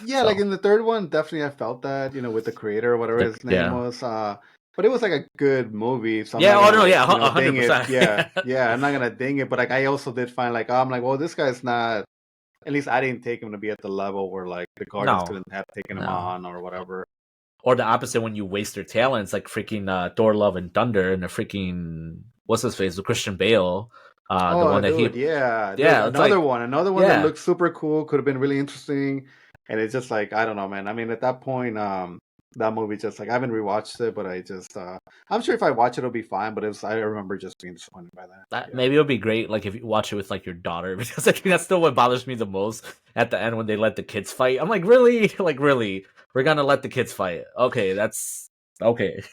yeah, like So in the third one, definitely I felt that, with the creator, whatever his name yeah, was. But it was like a good movie, so I'm yeah. not Oh gonna no, like, yeah, ding hundred it. percent. Yeah, yeah, I'm not gonna ding it. But like I also did find like I'm like, well, this guy's not. At least I didn't take him to be at the level where like the Guardians No, couldn't have taken him no. on or whatever. Or the opposite when you waste their talents, like freaking Thor: Love and Thunder, and the freaking what's his face, the Christian Bale, the Oh, one that he dude, yeah, dude, yeah, it's like another one that yeah. looked super cool, could have been really interesting, and it's just like I don't know, man. I mean, at that point, that movie just like I haven't rewatched it, but I just, I'm sure if I watch it, it'll be fine. But I remember just being disappointed by that. Yeah, Maybe it'll be great, like if you watch it with like your daughter, because I think that's still what bothers me the most at the end when they let the kids fight. I'm like, really, like really, we're gonna let the kids fight? Okay, that's okay.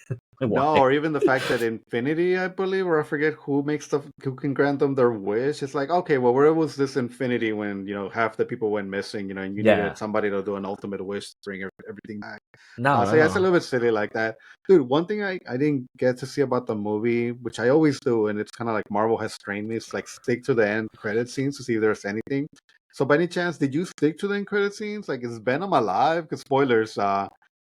Like, No, why? or even the fact that Infinity, I believe, or I forget who can grant them their wish. It's like, okay, well, where was this Infinity when, half the people went missing, and you Yeah. needed somebody to do an ultimate wish to bring everything back. No, So no, yeah, it's a no. little bit silly like that. Dude, one thing I didn't get to see about the movie, which I always do, and it's kind of like Marvel has trained me, is like stick to the end credit scenes to see if there's anything. So by any chance, did you stick to the end credit scenes? Like, is Venom alive? Because spoilers,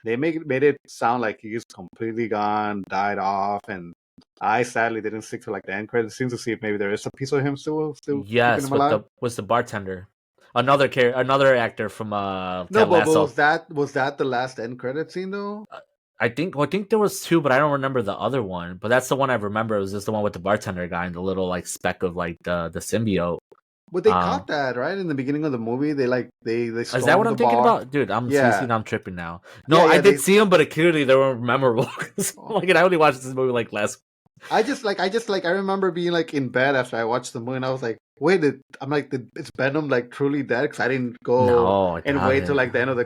they made it sound like he's completely gone, died off, and I sadly didn't stick to like the end credit scenes to see if maybe there is a piece of him still keeping Yes, him with alive. the bartender, another actor from No, Ted but Lasso. was that the last end credit scene though? I think there was two, but I don't remember the other one. But that's the one I remember. It was just the one with the bartender guy and the little like speck of like the symbiote. But they Um, caught that right in the beginning of the movie. They is that what stormed the I'm thinking bar. about, dude? Yeah, I'm tripping now. No, yeah, I yeah. did see them, but clearly they weren't memorable. Oh, Like, and I only watched this movie like last. I remember being like in bed after I watched the movie, and I was like, wait, is Venom like truly dead? Because I didn't go No, I and doubt wait till it. like the end of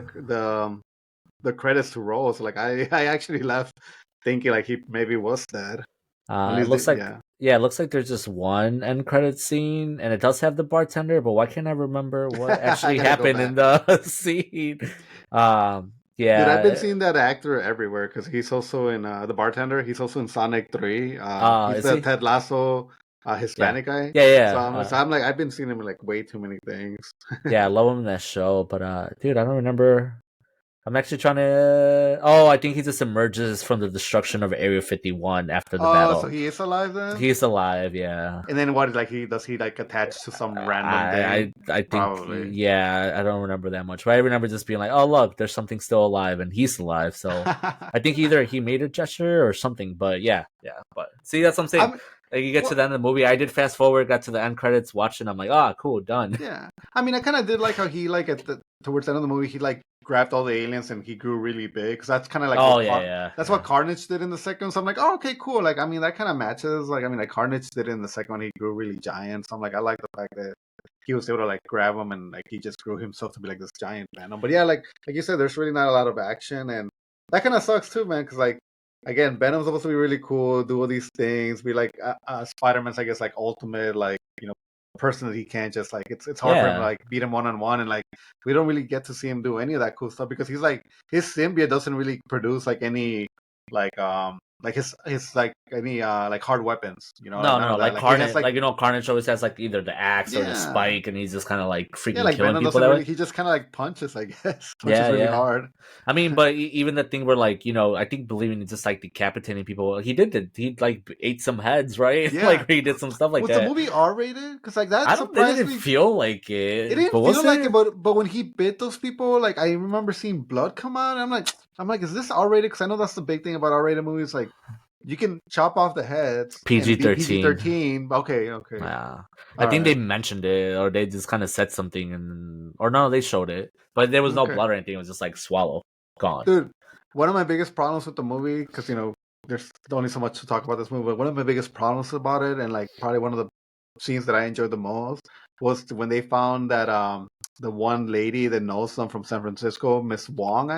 the credits to roll. So like I actually left thinking like he maybe was dead. At It least looks like yeah. yeah, it looks like there's just one end credit scene, and it does have the bartender. But why can't I remember what I actually gotta go happened in back. the scene? Dude, I've been Yeah. seeing that actor everywhere because he's also in the bartender. He's also in Sonic 3. He's Is the he? Ted Lasso Yeah, Hispanic guy. yeah, So yeah. I'm like I've been seeing him in like way too many things. Yeah, I love him in that show, but dude, I don't remember. I'm actually trying to. Oh, I think he just emerges from the destruction of Area 51 after the Oh, so battle. he is alive then? He's alive, yeah. And then what like he like attach to some random thing? I think Probably. yeah, I don't remember that much, but I remember just being like, oh look, there's something still alive, and he's alive. So I think either he made a gesture or something, but yeah, yeah. But see, that's what I'm saying. I'm Like you get to well, the end of the movie, I did fast forward, got to the end credits, watching. I'm like, ah, cool, done. yeah. I mean, I kind of did like how he like towards the end of the movie he like grabbed all the aliens and he grew really big because that's kind of like Oh yeah, yeah, that's what yeah, Carnage did in the second one. So I'm like, oh, okay, cool. Like, I mean, that kind of matches. Like, I mean, like Carnage did in the second one, he grew really giant. So I'm like, I like the fact that he was able to like grab him and like he just grew himself to be like this giant Venom. But yeah, like you said, there's really not a lot of action and that kind of sucks too, man. Because like again, Venom's supposed to be really cool, do all these things, be like Spider-Man's, I guess, like ultimate, like person that he can't just like it's hard for him to yeah. like beat him one on one and like we don't really get to see him do any of that cool stuff because he's like his symbiote doesn't really produce like any like his like any like hard weapons, like No, none no, of that. like Like he has Carnage, like like Carnage always has like either the axe or the yeah. spike, and he's just kind of like Yeah, freaking like killing Venom people doesn't that way. really he just kinda like punches, I guess. Punches Yeah, really yeah. hard. I mean, but even the thing where like I think believing in just like decapitating people, he like ate some heads, right? Yeah. Like he did some stuff like Was the that. movie R rated? Because like that I don't. It surprised didn't me. feel like It it, but didn't was feel like it, it? but when he bit those people, like I remember seeing blood come out. And I'm like, is this R-rated? Because I know that's the big thing about R-rated movies. Like, you can chop off the heads and be PG-13. PG-13. Okay, okay, Yeah, I all think they right, mentioned it, or they just kind of said something, or no, they showed it, but there was no okay, blood or anything. It was just like swallow, gone. dude. One of my biggest problems with the movie, because there's only so much to talk about this movie, but one of my biggest problems about it, and like probably one of the scenes that I enjoyed the most, was when they found that the one lady that knows them from San Francisco, Miss Wong,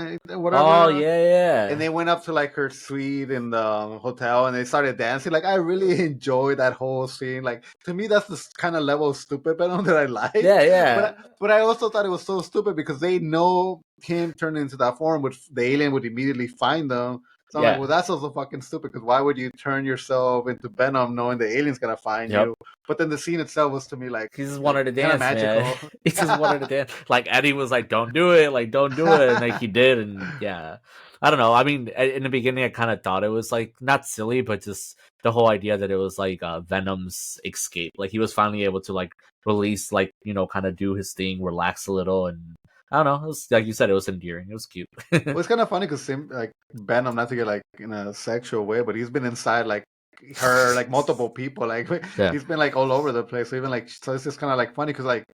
Oh whatever. yeah, And yeah, they went up to like her suite in the hotel and they started dancing. Like I really enjoyed that whole scene. Like to me, that's the kind of level of stupid Venom that I like. yeah, But yeah, I also thought it was so stupid because they know him turning into that form, which the alien would immediately find them. So I'm like, yeah. well, that's also fucking stupid because why would you turn yourself into Venom knowing the alien's gonna find Yep. you? But then the scene itself was to me like He just wanted to kind of dance, man. magical. He just wanted to dance. Like Eddie was like, "Don't do it, like don't do it," and like he did, and yeah, I don't know. I mean, in the beginning, I kind of thought it was like not silly, but just the whole idea that it was like Venom's escape. Like he was finally able to like release, like kind of do his thing, relax a little, and I don't know. It was like you said, it was endearing. It was cute. Well, it's kind of funny because like Venom, not to get like in a sexual way, but he's been inside like her, like multiple people. Like Yeah, he's been like all over the place. So even like, so it's just kind of like funny because like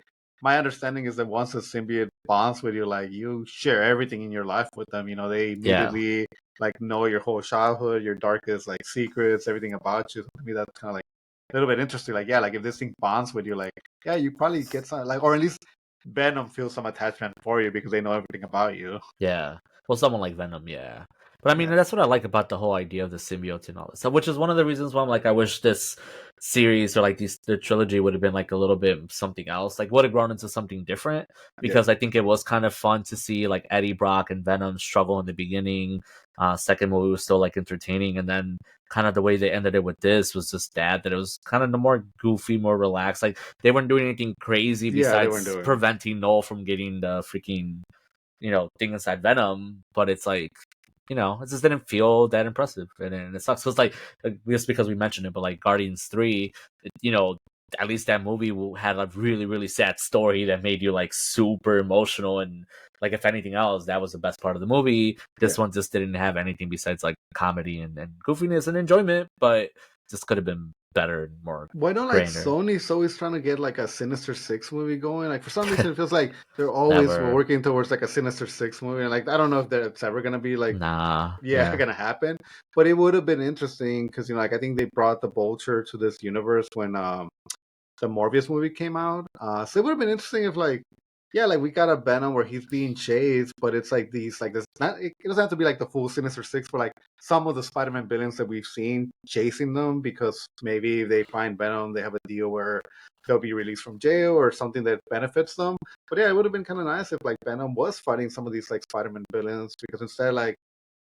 my understanding is that once a symbiote bonds with you, like you share everything in your life with them. They yeah, immediately like know your whole childhood, your darkest like secrets, everything about you. So to me, that's kind of like a little bit interesting. Like yeah, like if this thing bonds with you, like yeah, you probably get some like, or at least Venom feels some attachment for you because they know everything about you. yeah. Well, someone like Venom, yeah. But I mean, that's what I like about the whole idea of the symbiote and all this stuff, which is one of the reasons why I'm like, I wish this series or like the trilogy would have been like a little bit something else, like would have grown into something different. Yeah. Because I think it was kind of fun to see like Eddie Brock and Venom struggle in the beginning. Second movie was still like entertaining, and then kind of the way they ended it with this was just that it was kind of the more goofy, more relaxed. Like they weren't doing anything crazy Yeah, they weren't besides doing. preventing Noel from getting the freaking thing inside Venom. But it's like it just didn't feel that impressive, and it sucks. So it's like just because we mentioned it, but like Guardians 3, at least that movie had a really really sad story that made you like super emotional, and like if anything else, that was the best part of the movie. This Yeah. one just didn't have anything besides like comedy and goofiness and enjoyment, but just could have been better and more Why don't like grander. Sony's always trying to get like a Sinister Six movie going? Like for some reason, it feels like they're always Never, working towards like a Sinister Six movie. And like I don't know if it's ever gonna be like nah, yeah yeah, gonna happen, but it would have been interesting because like I think they brought the Vulture to this universe when the Morbius movie came out. So it would have been interesting if like, yeah, like we got a Venom where he's being chased, but it's like these like this. Not it doesn't have to be like the full Sinister Six, but like some of the Spider-Man villains that we've seen chasing them because maybe they find Venom, they have a deal where they'll be released from jail or something that benefits them. But yeah, it would have been kind of nice if like Venom was fighting some of these like Spider-Man villains because instead like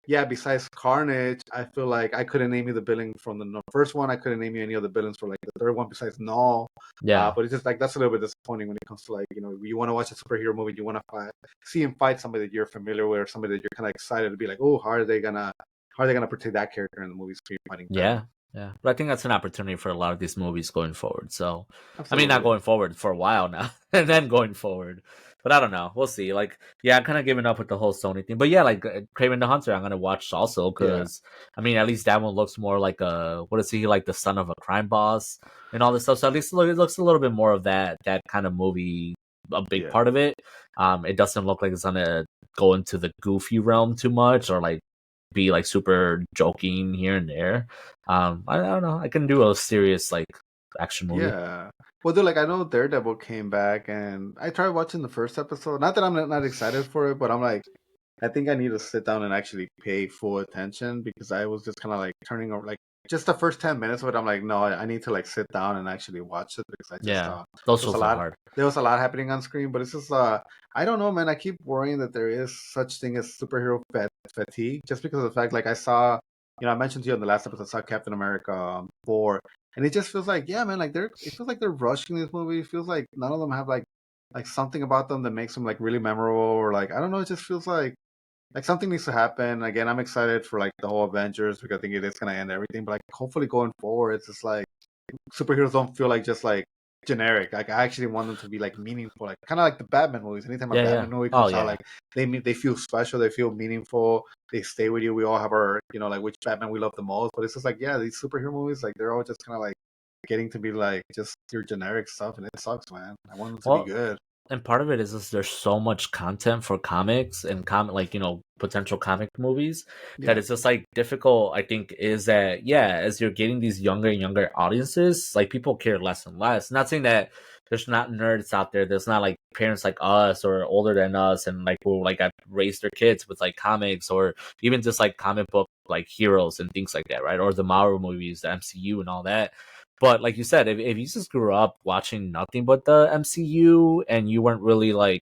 yeah, besides Carnage, I feel like I couldn't name you the billing from the first one. I couldn't name you any of the billings for like the third one besides Null. yeah. But it's just like that's a little bit disappointing when it comes to like you want to watch a superhero movie, you want to see him fight somebody that you're familiar with, or somebody that you're kind of excited to be like, oh, how are they gonna portray that character in the movie screen fighting Venom? Yeah, yeah. But I think that's an opportunity for a lot of these movies going forward. So, I mean, not Absolutely, going forward for a while now, and then going forward. But I don't know. We'll see. Like, yeah, I'm kind of giving up with the whole Sony thing. But yeah, like Kraven the Hunter, I'm gonna watch also yeah, because I mean, at least that one looks more like a what is he like the son of a crime boss and all this stuff. So at least it looks a little bit more of that kind of movie. A big yeah. part of it. It doesn't look like it's gonna go into the goofy realm too much or like be like super joking here and there. I don't know. I can do a serious like action movie. Yeah. Well, dude, like I know Daredevil came back, and I tried watching the first episode. Not that I'm not excited for it, but I'm like, I think I need to sit down and actually pay full attention because I was just kind of like turning over, like just the first 10 minutes of it. I'm like, no, I need to like sit down and actually watch it because I just Yeah, those there was a shows are lot. hard. There was a lot happening on screen, but it's just I don't know, man. I keep worrying that there is such thing as superhero fatigue just because of the fact, like I saw, I mentioned to you in the last episode, I saw Captain America 4, and it just feels like, yeah, man, like it feels like they're rushing this movie. It feels like none of them have like something about them that makes them like really memorable or like I don't know. It just feels like something needs to happen. Again, I'm excited for like the whole Avengers because I think it is gonna end everything. But like hopefully going forward, it's just like superheroes don't feel like just like generic. Like I actually want them to be like meaningful, like kind of like the Batman movies. Anytime a Yeah, yeah. Batman movie Oh comes out, yeah. like they feel special, they feel meaningful, they stay with you. We all have our like which Batman we love the most. But it's just like yeah, these superhero movies like they're all just kind of like getting to be like just your generic stuff, and it sucks, man. I want them to be Well, good. and part of it is just there's so much content for comics and like potential comic movies that Yeah, it's just like difficult. I think is that yeah, as you're getting these younger and younger audiences, like people care less and less. Not saying that there's not nerds out there. There's not like parents like us or older than us and like who like have raised their kids with like comics or even just like comic book like heroes and things like that, right? Or the Marvel movies, the MCU and all that. But like you said, if you just grew up watching nothing but the MCU and you weren't really like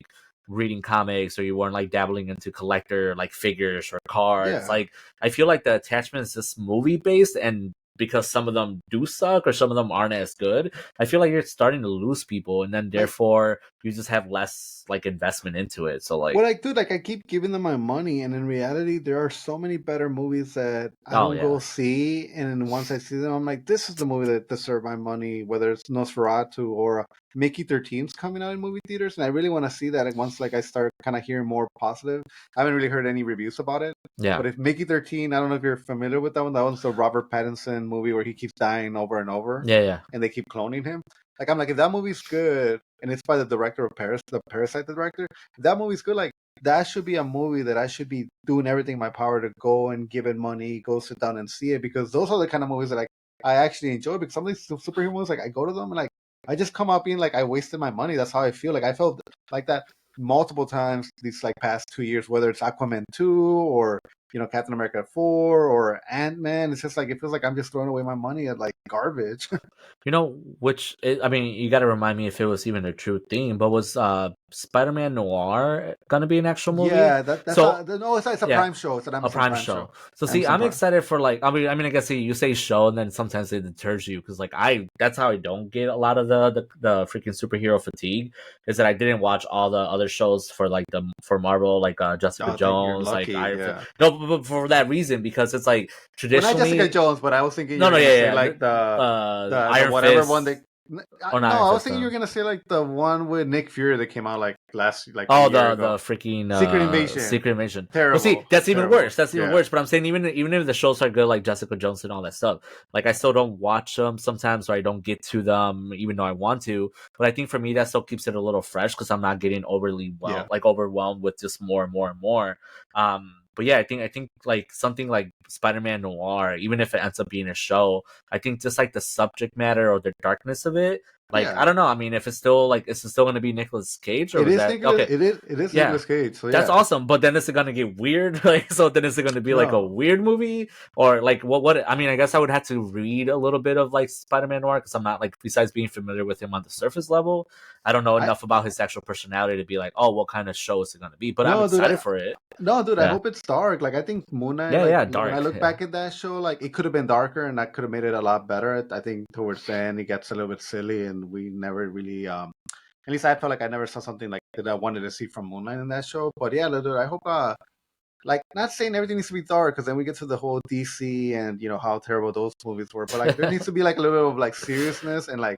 reading comics or you weren't like dabbling into collector like figures or cards, yeah. like I feel like the attachment is just movie based and because some of them do suck or some of them aren't as good, I feel like you're starting to lose people and then Like therefore you just have less like investment into it. So like Well, like, dude, like I keep giving them my money, and in reality, there are so many better movies that I oh don't go yeah. see. And then once I see them, I'm like, this is the movie that deserves my money, whether it's Nosferatu or Mickey 13's coming out in movie theaters. And I really want to see that. Like, once like I start kind of hearing more positive, I haven't really heard any reviews about it. Yeah. But if Mickey 13, I don't know if you're familiar with that one. That one's the Robert Pattinson movie where he keeps dying over and over, Yeah, yeah. and they keep cloning him. Like, I'm like, if that movie's good, and it's by the director of Paris, the Parasite director, if that movie's good, like that should be a movie that I should be doing everything in my power to go and give it money, go sit down and see it because those are the kind of movies that I actually enjoy because some of these superhero movies, like I go to them and like I just come out being like I wasted my money. That's how I feel. Like I felt like that multiple times these like past 2 years, whether it's Aquaman 2 or Captain America 4 or Ant-Man. It's just like it feels like I'm just throwing away my money at like garbage. I mean, you got to remind me if it was even a true thing, but was Spider-Man Noir gonna be an actual movie? Yeah, that's So no, it's a yeah, Prime show. It's an a Amazon Prime Prime show. show. So see, Amazon I'm Prime. excited for like I guess you say show and then sometimes it deters you because like that's how I don't get a lot of the freaking superhero fatigue is that I didn't watch all the other shows for Marvel like Jessica I think you're Jones like lucky. Yeah. no but for that reason because it's like Well, not Jessica traditionally Jones, but I was thinking you no were gonna say yeah like the Iron whatever one Fist they. or not No, Iron I was Fist thinking you were gonna say like the one with Nick Fury that came out like a oh, year the ago. freaking Secret Invasion. Secret Invasion. Well, see, Terrible, that's even terrible. worse. That's even Yeah. worse. But I'm saying even if the shows are good, like Jessica Jones and all that stuff, like I still don't watch them sometimes, or I don't get to them, even though I want to. But I think for me, that still keeps it a little fresh because I'm not getting Yeah. overwhelmed with just more and more and more. But yeah, I think like something like Spider-Man Noir, even if it ends up being a show, I think just like the subject matter or the darkness of it. Like Yeah. I don't know. I mean, if it's still like, is it still going to be Nicolas Cage or It was is that Nicholas. okay? It is Yeah, Nicolas Cage. So that's yeah. awesome. But then is it gonna get weird? Like, so then is it gonna be like a No. weird movie or like what? I mean, I guess I would have to read a little bit of like Spider-Man Noir because I'm not like besides being familiar with him on the surface level, I don't know I enough about his actual personality to be like, oh, what kind of show is it gonna be? But I'm no, dude. excited for it. No, dude, I Yeah, hope it's dark. Like, I think Moon Knight, yeah, like, yeah. when I Dark. look Yeah, back at that show, like, it could have been darker and that could have made it a lot better. I think towards the end, it gets a little bit silly and we never really, at least I felt like I never saw something like that I wanted to see from Moon Knight in that show. But yeah, dude, I hope, like, not saying everything needs to be dark because then we get to the whole DC and, how terrible those movies were. But, like, there needs to be, like, a little bit of, like, seriousness and, like,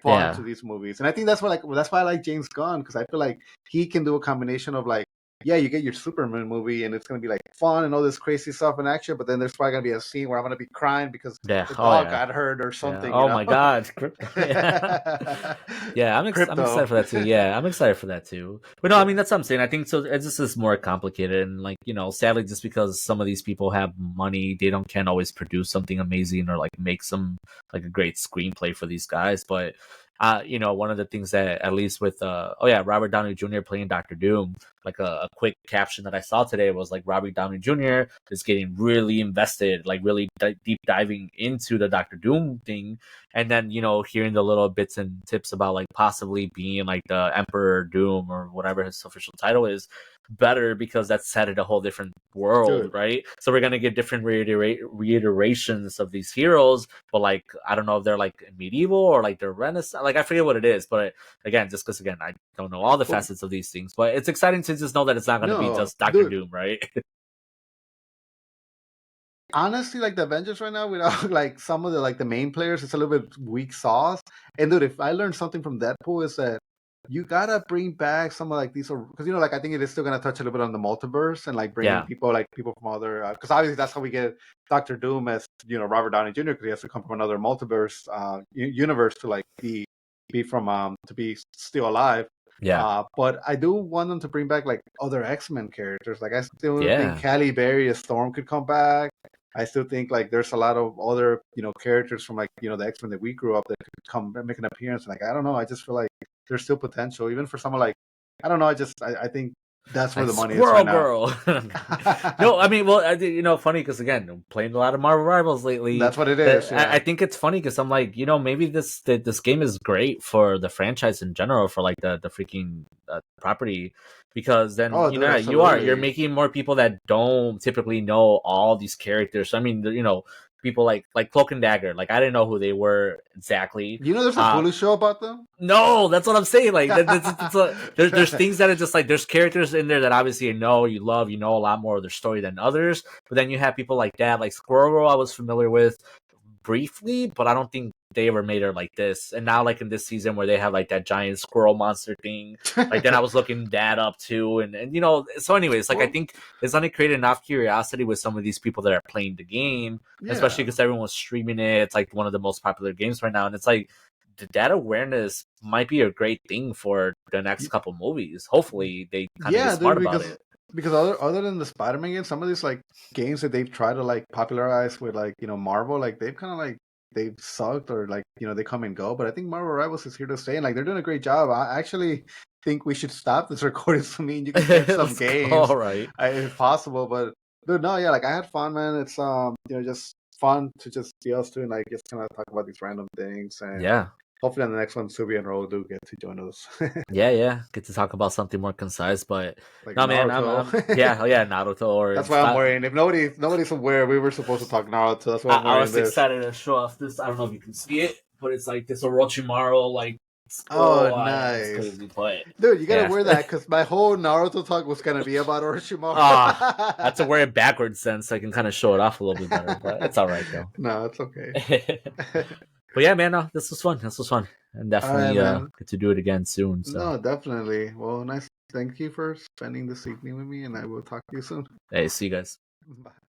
fun yeah. to these movies. And I think that's why I like James Gunn because I feel like he can do a combination of like, yeah, you get your Superman movie and it's gonna be like fun and all this crazy stuff and action, but then there's probably gonna be a scene where I'm gonna be crying because Yeah. the Oh dog yeah. got hurt or Yeah. something, Oh my God. Crypto. Yeah. Yeah, I'm excited Crypto. for that too. Yeah, I'm excited for that too. But no, I Yeah. mean that's what I'm saying. I think so. It's just is more complicated, and like sadly, just because some of these people have money, they can't always produce something amazing or like make some like a great screenplay for these guys. But one of the things that at least with Robert Downey Jr. playing Doctor Doom, like a quick caption that I saw today was like Robert Downey Jr. is getting really invested, like really deep diving into the Doctor Doom thing, and then hearing the little bits and tips about like possibly being like the Emperor Doom or whatever his official title is better because that's set in a whole different world, Dude. right? So we're gonna get different reiterations of these heroes, but like I don't know if they're like medieval or like they're Renaissance, like I forget what it is, but again, just because again I don't know all the Well, facets of these things, but it's exciting to just know that it's not gonna be no, just Doctor dude. Doom, right? Honestly, like the Avengers right now, without like some of the main players, it's a little bit weak sauce. And dude, if I learned something from Deadpool is that you gotta bring back some of like these, because like I think it is still gonna touch a little bit on the multiverse and like bringing Yeah, people from other, because obviously that's how we get Doctor Doom as Robert Downey Jr. because he has to come from another multiverse universe to like be from to be still alive. yeah, But I do want them to bring back like other X-Men characters. Like I still think yeah. Halle Berry as Storm could come back. I still think like there's a lot of other characters from like the X-Men that we grew up that could come and make an appearance. Like I don't know, I just feel like there's still potential even for someone like I don't know. I think that's where Like the money is right Squirrel now. Girl. No, I mean, well, funny because again, I'm playing a lot of Marvel Rivals lately. That's what it is. I Yeah. think it's funny because I'm like, maybe this game is great for the franchise in general, for like the freaking property, because then Oh, dude, you're absolutely. making more people that don't typically know all these characters. So, I mean, people like Cloak and Dagger. Like I didn't know who they were exactly. There's a Hulu show about them. No, that's what I'm saying. Like, there's things that are just like there's characters in there that obviously you love, a lot more of their story than others. But then you have people like that, like Squirrel Girl. I was familiar with briefly, but I don't think they ever made her like this. And now, like in this season where they have like that giant squirrel monster thing, like then I was looking that up too, and So, anyways, like I Well, think it's gonna create enough curiosity with some of these people that are playing the game, especially yeah. because everyone's streaming it. It's like one of the most popular games right now, and it's like the data awareness might be a great thing for the next couple movies. Hopefully, they kind of get Yeah, smart dude, about it. because other than the Spider-Man games, some of these like games that they've tried to like popularize with like Marvel, like they've kind of like they've sucked or like they come and go. But I think Marvel Rivals is here to stay, and like they're doing a great job. I actually think we should stop this recording so me and you can catch some Let's go. games All right. if possible. But Dude, no, yeah, like I had fun, man. It's just fun to just be us two and like just kind of talk about these random things, and Yeah. hopefully on the next one, Subi and Ro do get to join us, Yeah. Get to talk about something more concise, but like no, man, Naruto. yeah, Naruto or That's why I'm worrying. If nobody's aware, we were supposed to talk Naruto. That's why I'm I wearing was this. excited to show off this. I don't know if you can see it, but it's like this Orochimaru like Oh, scroll. Yeah, it's nice. crazy, but Dude, you gotta yeah. wear that because my whole Naruto talk was gonna be about Orochimaru. I have to wear it backwards then so I can kind of show it off a little bit better, but it's all right though. No, it's okay. But yeah, man, no, this was fun. This was fun, and All right, definitely man. get to do it again soon. So, No, definitely. Well, nice. Thank you for spending this evening with me, and I will talk to you soon. hey, see you guys. Bye.